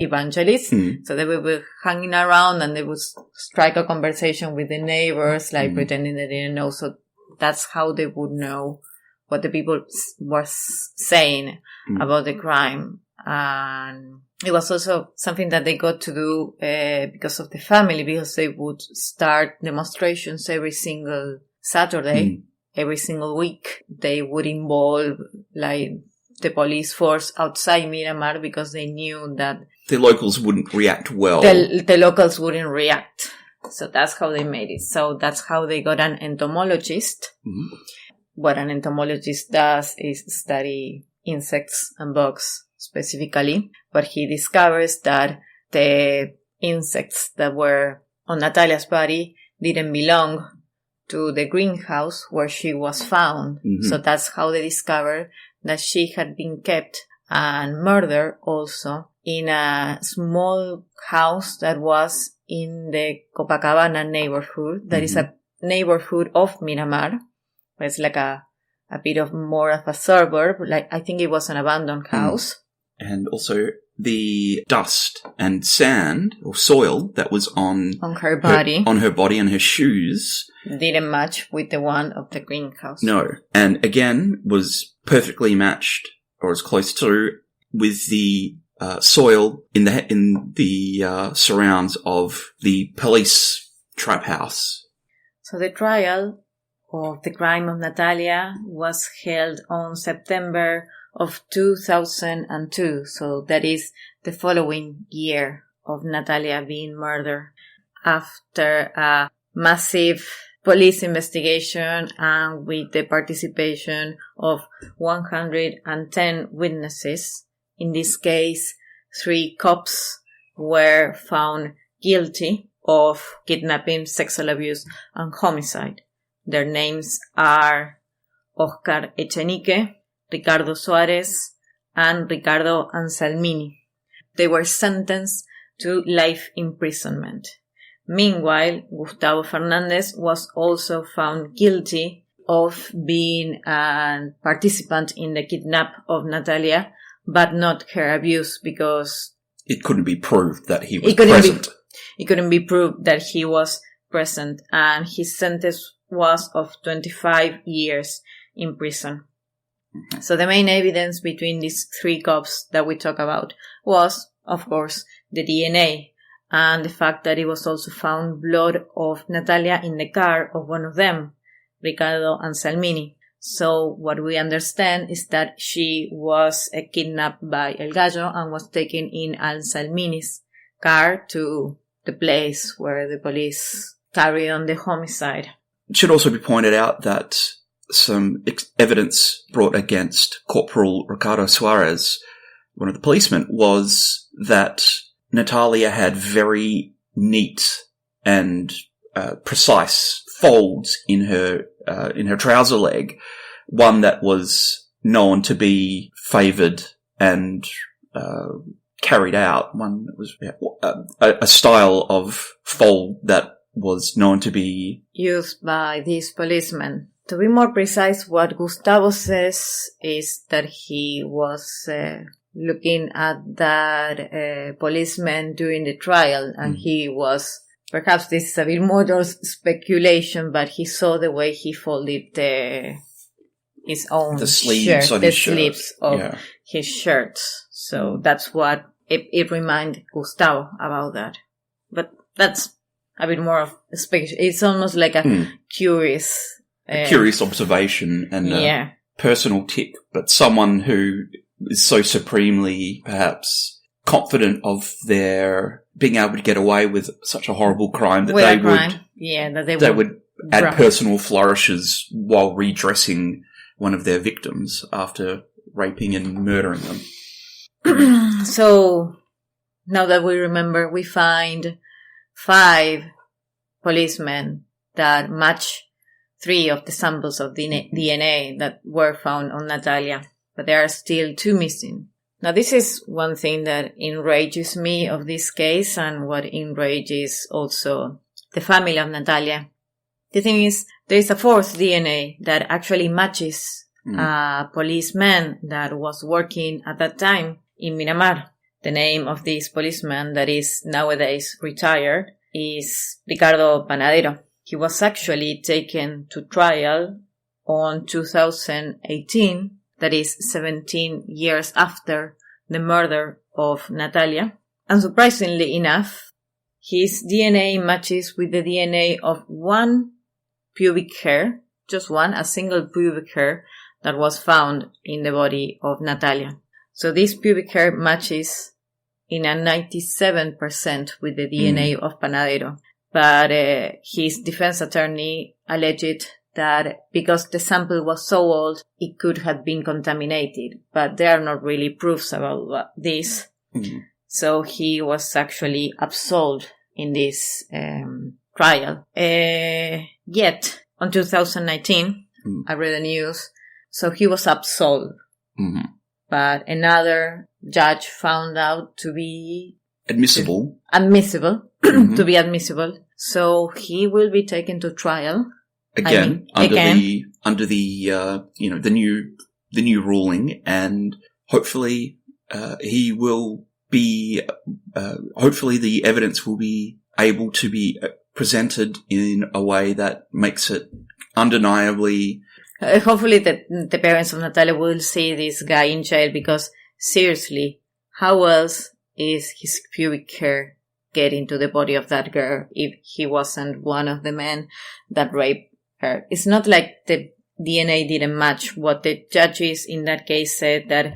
evangelists. So they would be hanging around and they would strike a conversation with the neighbors, like pretending they didn't know. So that's how they would know what the people were saying about the crime. And it was also something that they got to do because of the family, because they would start demonstrations every single Saturday, every single week. They would involve like the police force outside Miramar because they knew that the locals wouldn't react well. The locals wouldn't react. So that's how they made it. So that's how they got an entomologist. What an entomologist does is study insects and bugs specifically. But he discovers that the insects that were on Natalia's body didn't belong to the greenhouse where she was found. So that's how they discovered that she had been kept and murdered also in a small house that was in the Copacabana neighborhood. That is a neighborhood of Miramar. It's like a bit of more of a suburb. Like, I think it was an abandoned house. And also the dust and sand or soil that was on her body. On her body and her shoes didn't match with the one of the greenhouse. No. And again, was perfectly matched, or as close to, with the soil in the surrounds of the police trap house. So the trial of the crime of Natalia was held on September of 2002. So that is the following year of Natalia being murdered, after a massive police investigation and with the participation of 110 witnesses. In this case, 3 cops were found guilty of kidnapping, sexual abuse, and homicide. Their names are Oscar Echenique, Ricardo Suarez, and Ricardo Anselmini. They were sentenced to life imprisonment. Meanwhile, Gustavo Fernandez was also found guilty of being a participant in the kidnap of Natalia, but not her abuse, because it couldn't be proved that he was present. It couldn't be proved that he was present, and his sentence was of 25 years in prison. So the main evidence between these 3 cops that we talk about was, of course, the DNA, and the fact that it was also found blood of Natalia in the car of one of them, Ricardo Anselmini. So what we understand is that she was kidnapped by El Gallo and was taken in Anselmini's car to the place where the police carried on the homicide. It should also be pointed out that some evidence brought against Corporal Ricardo Suarez, one of the policemen, was that Natalia had very neat and precise folds in her trouser leg, one that was known to be favoured and carried out. One that was a style of fold that was known to be used by these policemen. To be more precise, what Gustavo says is that he was looking at that policeman during the trial, and he was, perhaps this is a bit more speculation, but he saw the way he folded his own sleeves of his shirts. So that's what it reminded Gustavo about that. But that's a bit more of speculation. It's almost like a curious observation and a personal tick, but someone who is so supremely, perhaps, confident of their being able to get away with such a horrible crime that they would add personal flourishes while redressing one of their victims after raping and murdering them. So, now that we remember, we find 5 policemen that match 3 of the samples of DNA that were found on Natalia, but there are still 2 missing. Now, this is one thing that enrages me of this case, and what enrages also the family of Natalia. The thing is, there is a 4th DNA that actually matches a policeman that was working at that time in Miramar. The name of this policeman that is nowadays retired is Ricardo Panadero. He was actually taken to trial on 2018, that is 17 years after the murder of Natalia. And surprisingly enough, his DNA matches with the DNA of one pubic hair, just one, a single pubic hair that was found in the body of Natalia. So this pubic hair matches in a 97% with the DNA of Panadero. But his defense attorney alleged that because the sample was so old, it could have been contaminated. But there are not really proofs about this. So he was actually absolved in this trial. Yet, on 2019, I read the news, so he was absolved. But another judge found out to be admissible. To be admissible. So he will be taken to trial Again. Under the new ruling, and hopefully he will be. Hopefully, the evidence will be able to be presented in a way that makes it undeniably. Hopefully, the parents of Natalia will see this guy in jail, because seriously, how else is his pubic hair get into the body of that girl if he wasn't one of the men that raped her? It's not like the DNA didn't match. What the judges in that case said that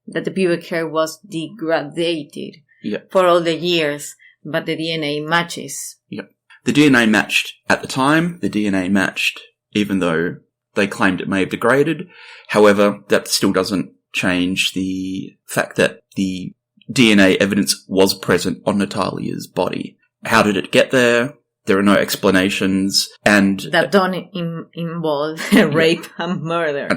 the pubic hair was degraded for all the years, but the DNA matches. Yep. The DNA matched at the time. The DNA matched even though they claimed it may have degraded. However, that still doesn't change the fact that the DNA evidence was present on Natalia's body. How did it get there? There are no explanations, and that don't involve rape and murder.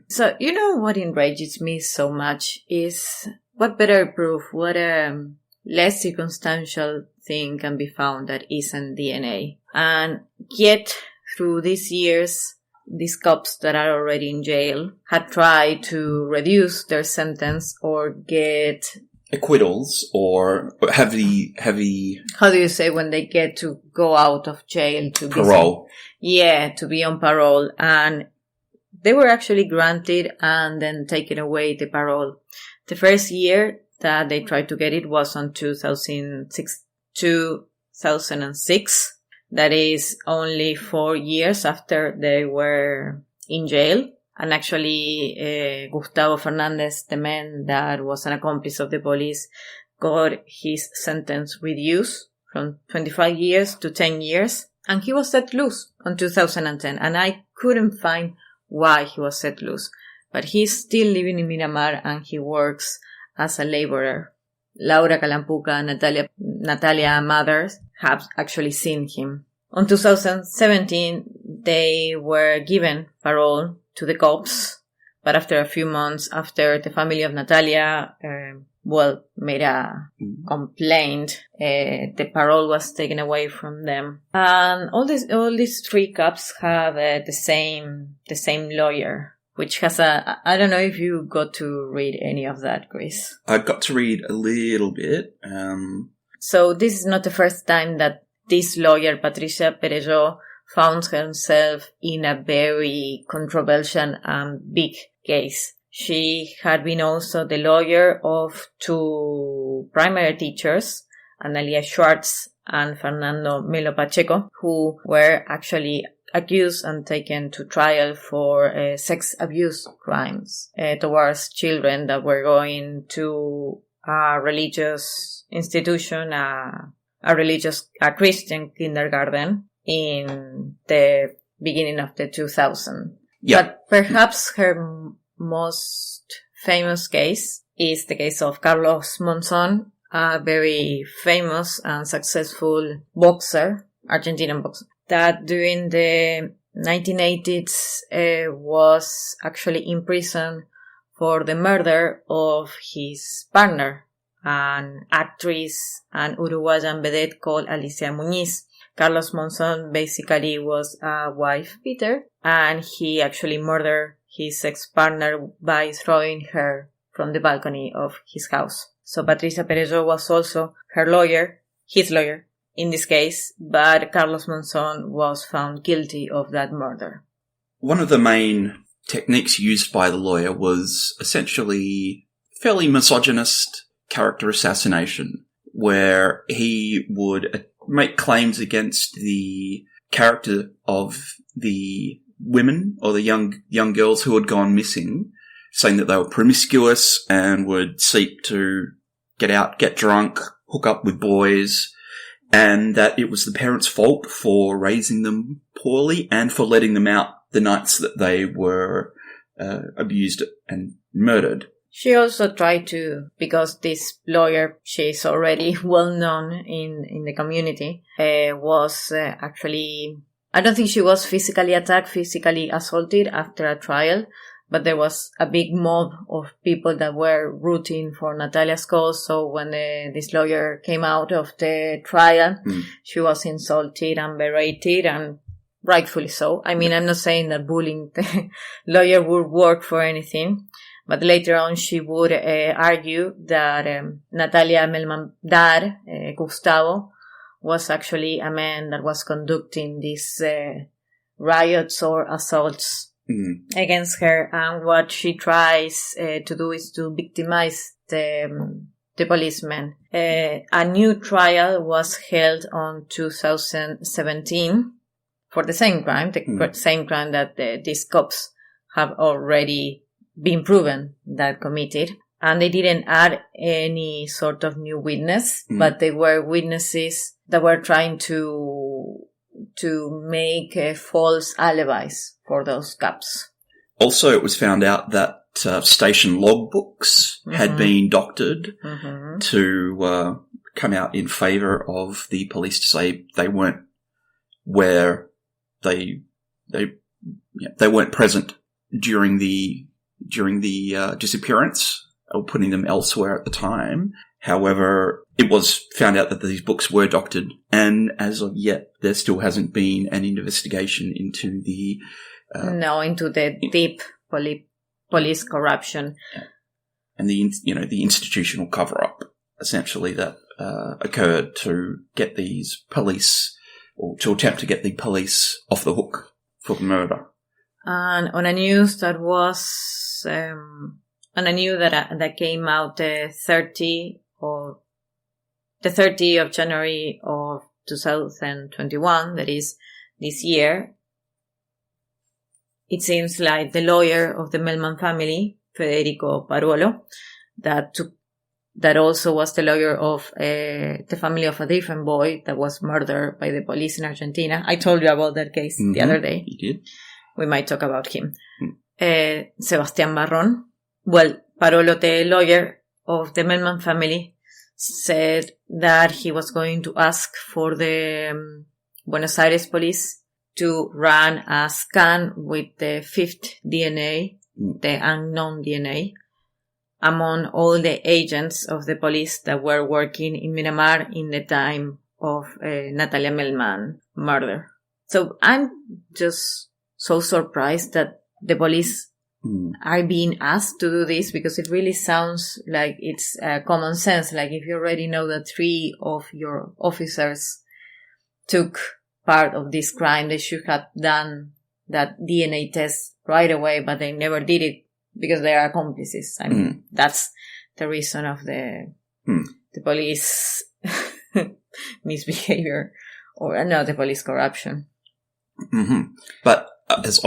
So, you know what enrages me so much is what better proof, what less circumstantial thing can be found that isn't DNA. And yet, through these years, these cops that are already in jail had tried to reduce their sentence or get acquittals, or have the how do you say when they get to go out of jail to parole? To be on parole, and they were actually granted and then taken away the parole. The first year that they tried to get it was on 2006. That is only 4 years after they were in jail. And actually, Gustavo Fernandez, the man that was an accomplice of the police, got his sentence reduced from 25 years to 10 years. And he was set loose on 2010. And I couldn't find why he was set loose. But he's still living in Miramar and he works as a laborer. Laura Calampuca, Natalia mothers have actually seen him. On 2017, they were given parole to the cops, but after a few months, after the family of Natalia, made a complaint, the parole was taken away from them. And all these three cops have the same lawyer, which has I don't know if you got to read any of that, Chris. I got to read a little bit. So this is not the first time that this lawyer, Patricia Perello, found herself in a very controversial and big case. She had been also the lawyer of two primary teachers, Analia Schwartz and Fernando Melo Pacheco, who were actually accused and taken to trial for sex abuse crimes towards children that were going to a religious institution, a Christian kindergarten in the beginning of the 2000s. Yeah. But perhaps her most famous case is the case of Carlos Monzon, a very famous and successful boxer, Argentinian boxer, that during the 1980s was actually in prison for the murder of his partner, an actress and Uruguayan vedette called Alicia Muñiz. Carlos Monzon basically was a wife beater, and he actually murdered his ex-partner by throwing her from the balcony of his house. So Patricia Perello was also his lawyer in this case, but Carlos Monzon was found guilty of that murder. One of the main techniques used by the lawyer was essentially fairly misogynist character assassination, where he would make claims against the character of the women or the young girls who had gone missing, saying that they were promiscuous and would seek to get out, get drunk, hook up with boys, and that it was the parents' fault for raising them poorly and for letting them out the nights that they were abused and murdered. She also tried to, because this lawyer, she's already well known in the community, was actually, I don't think she was physically attacked, physically assaulted after a trial, but there was a big mob of people that were rooting for Natalia's cause. So when this lawyer came out of the trial, she was insulted and berated, and rightfully so. I mean, I'm not saying that bullying the lawyer would work for anything. But later on, she would argue that Natalia Melman's dad, Gustavo, was actually a man that was conducting these riots or assaults against her. And what she tries to do is to victimize the policeman. A new trial was held on 2017 for the same crime, same crime that these cops have already been proven that committed, and they didn't add any sort of new witness, but they were witnesses that were trying to make false alibis for those cops. Also, it was found out that station logbooks had been doctored to come out in favour of the police to say they weren't where they weren't present during the disappearance, or putting them elsewhere at the time. However, it was found out that these books were doctored, and as of yet, there still hasn't been an investigation into the into the deep police corruption and the institutional cover-up, essentially, that occurred to get these police, or to attempt to get the police off the hook for the murder. And on a news that was that came out the 30th of January of 2021, that is this year, it seems like the lawyer of the Melman family, Federico Paruolo, that also was the lawyer of the family of a different boy that was murdered by the police in Argentina. I told you about that case the other day. You did. We might talk about him. Sebastián Marrón. Well, Paruolo, the lawyer of the Melman family, said that he was going to ask for the Buenos Aires police to run a scan with the fifth DNA, the unknown DNA, among all the agents of the police that were working in Miramar in the time of Natalia Melman murder. So I'm just so surprised that the police are being asked to do this, because it really sounds like it's common sense. Like, if you already know that 3 of your officers took part of this crime, they should have done that DNA test right away, but they never did it because they are accomplices. I mean, that's the reason of the police misbehavior, or no, the police corruption. But as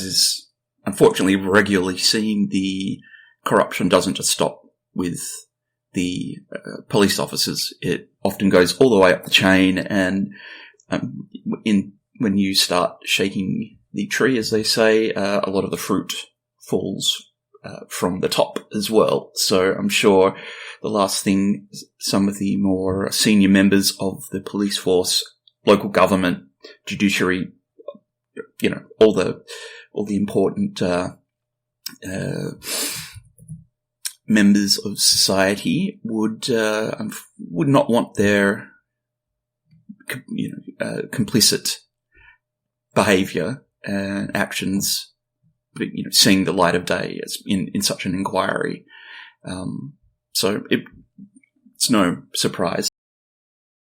is unfortunately regularly seen, the corruption doesn't just stop with the police officers. It often goes all the way up the chain, and when you start shaking the tree, as they say, a lot of the fruit falls from the top as well. So I'm sure the last thing some of the more senior members of the police force, local government, judiciary, all the important members of society would not want their complicit behaviour and actions seeing the light of day in such an inquiry. So it's no surprise.